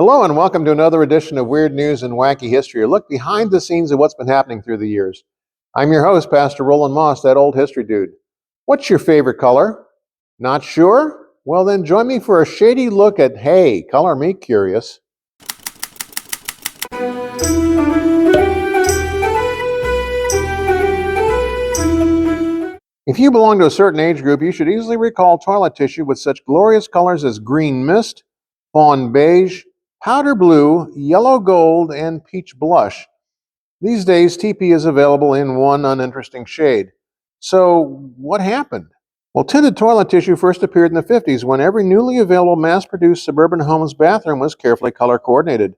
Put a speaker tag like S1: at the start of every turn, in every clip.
S1: Hello and welcome to another edition of Weird News and Wacky History, a look behind the scenes of what's been happening through the years. I'm your host, Pastor Roland Moss, that old history dude. What's your favorite color? Not sure? Well then join me for a shady look at, hey, color me curious. If you belong to a certain age group, you should easily recall toilet tissue with such glorious colors as green mist, fawn beige, powder blue, yellow gold, and peach blush. These days, TP is available in one uninteresting shade. So, what happened? Well, tinted toilet tissue first appeared in the 50s when every newly available mass-produced suburban home's bathroom was carefully color-coordinated.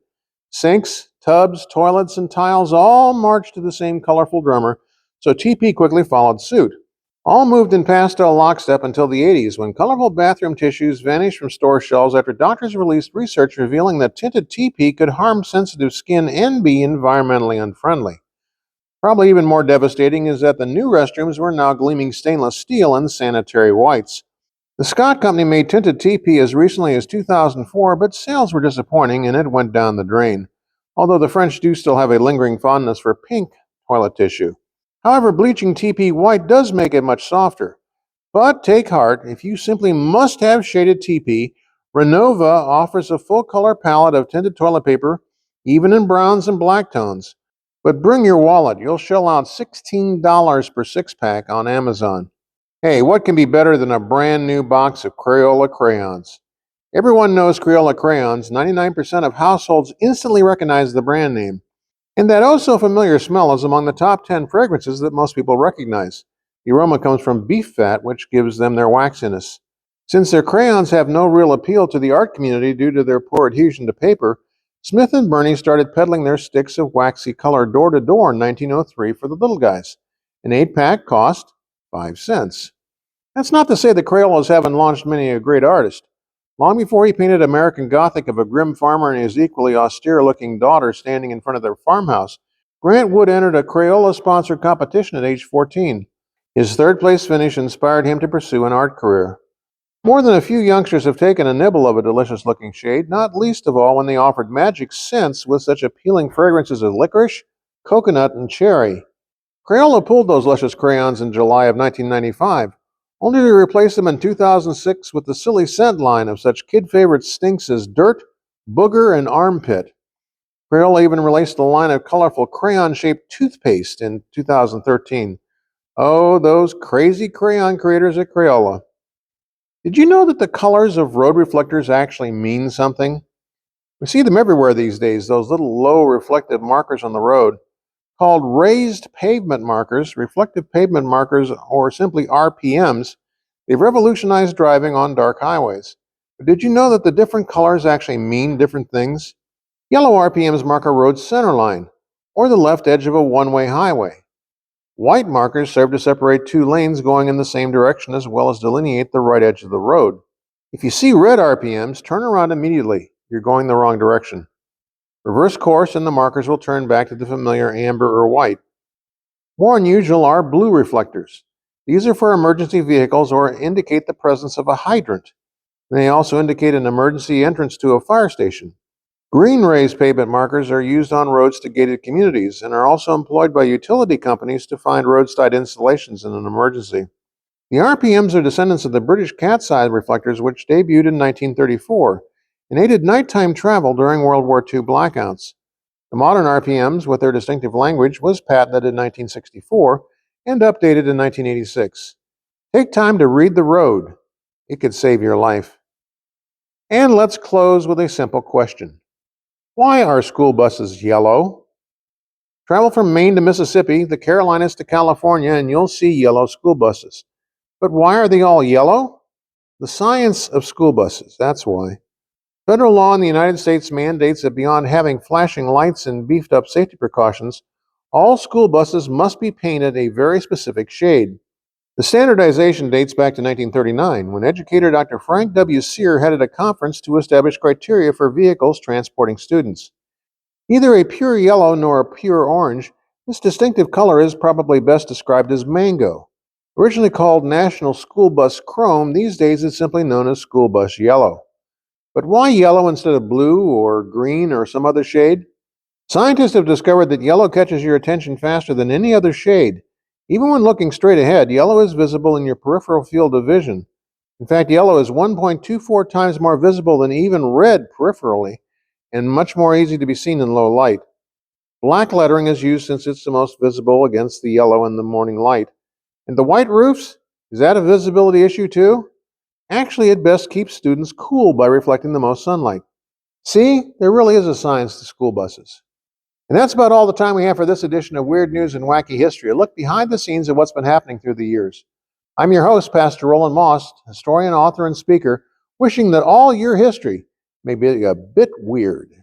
S1: Sinks, tubs, toilets, and tiles all marched to the same colorful drummer, so TP quickly followed suit. All moved in pastel lockstep until the 80s, when colorful bathroom tissues vanished from store shelves after doctors released research revealing that tinted TP could harm sensitive skin and be environmentally unfriendly. Probably even more devastating is that the new restrooms were now gleaming stainless steel and sanitary whites. The Scott Company made tinted TP as recently as 2004, but sales were disappointing and it went down the drain, although the French do still have a lingering fondness for pink toilet tissue. However, bleaching TP white does make it much softer. But take heart, if you simply must have shaded TP, Renova offers a full color palette of tinted toilet paper, even in browns and black tones. But bring your wallet, you'll shell out $16 per six pack on Amazon. Hey, what can be better than a brand new box of Crayola crayons? Everyone knows Crayola crayons. 99% of households instantly recognize the brand name. And that oh so familiar smell is among the top 10 fragrances that most people recognize. The aroma comes from beef fat, which gives them their waxiness. Since their crayons have no real appeal to the art community due to their poor adhesion to paper, Smith and Burney started peddling their sticks of waxy color door to door in 1903 for the little guys. An 8-pack cost 5 cents. That's not to say that Crayolas haven't launched many a great artist. Long before he painted American Gothic of a grim farmer and his equally austere-looking daughter standing in front of their farmhouse, Grant Wood entered a Crayola-sponsored competition at age 14. His third-place finish inspired him to pursue an art career. More than a few youngsters have taken a nibble of a delicious-looking shade, not least of all when they offered magic scents with such appealing fragrances as licorice, coconut, and cherry. Crayola pulled those luscious crayons in July of 1995, only to replace them in 2006 with the silly scent line of such kid-favorite stinks as dirt, booger, and armpit. Crayola even released a line of colorful crayon-shaped toothpaste in 2013. Oh, those crazy crayon creators at Crayola. Did you know that the colors of road reflectors actually mean something? We see them everywhere these days, those little low reflective markers on the road. Called raised pavement markers, reflective pavement markers, or simply RPMs, they've revolutionized driving on dark highways. But did you know that the different colors actually mean different things? Yellow RPMs mark a road's center line, or the left edge of a one-way highway. White markers serve to separate two lanes going in the same direction as well as delineate the right edge of the road. If you see red RPMs, turn around immediately. You're going the wrong direction. Reverse course and the markers will turn back to the familiar amber or white. More unusual are blue reflectors. These are for emergency vehicles or indicate the presence of a hydrant. They also indicate an emergency entrance to a fire station. Green raised pavement markers are used on roads to gated communities and are also employed by utility companies to find roadside installations in an emergency. The RPMs are descendants of the British cat's eye reflectors, which debuted in 1934 and aided nighttime travel during World War II blackouts. The modern RPMs, with their distinctive language, was patented in 1964 and updated in 1986. Take time to read the road. It could save your life. And let's close with a simple question. Why are school buses yellow? Travel from Maine to Mississippi, the Carolinas to California, and you'll see yellow school buses. But why are they all yellow? The science of school buses, that's why. Federal law in the United States mandates that beyond having flashing lights and beefed up safety precautions, all school buses must be painted a very specific shade. The standardization dates back to 1939, when educator Dr. Frank W. Sear headed a conference to establish criteria for vehicles transporting students. Neither a pure yellow nor a pure orange, this distinctive color is probably best described as mango. Originally called National School Bus Chrome, these days it's simply known as School Bus Yellow. But why yellow instead of blue or green or some other shade? Scientists have discovered that yellow catches your attention faster than any other shade. Even when looking straight ahead, yellow is visible in your peripheral field of vision. In fact, yellow is 1.24 times more visible than even red peripherally, and much more easy to be seen in low light. Black lettering is used since it's the most visible against the yellow in the morning light. And the white roofs? Is that a visibility issue too? Actually, it best keeps students cool by reflecting the most sunlight. See, there really is a science to school buses. And that's about all the time we have for this edition of Weird News and Wacky History, a look behind the scenes of what's been happening through the years. I'm your host, Pastor Roland Moss, historian, author, and speaker, wishing that all your history may be a bit weird.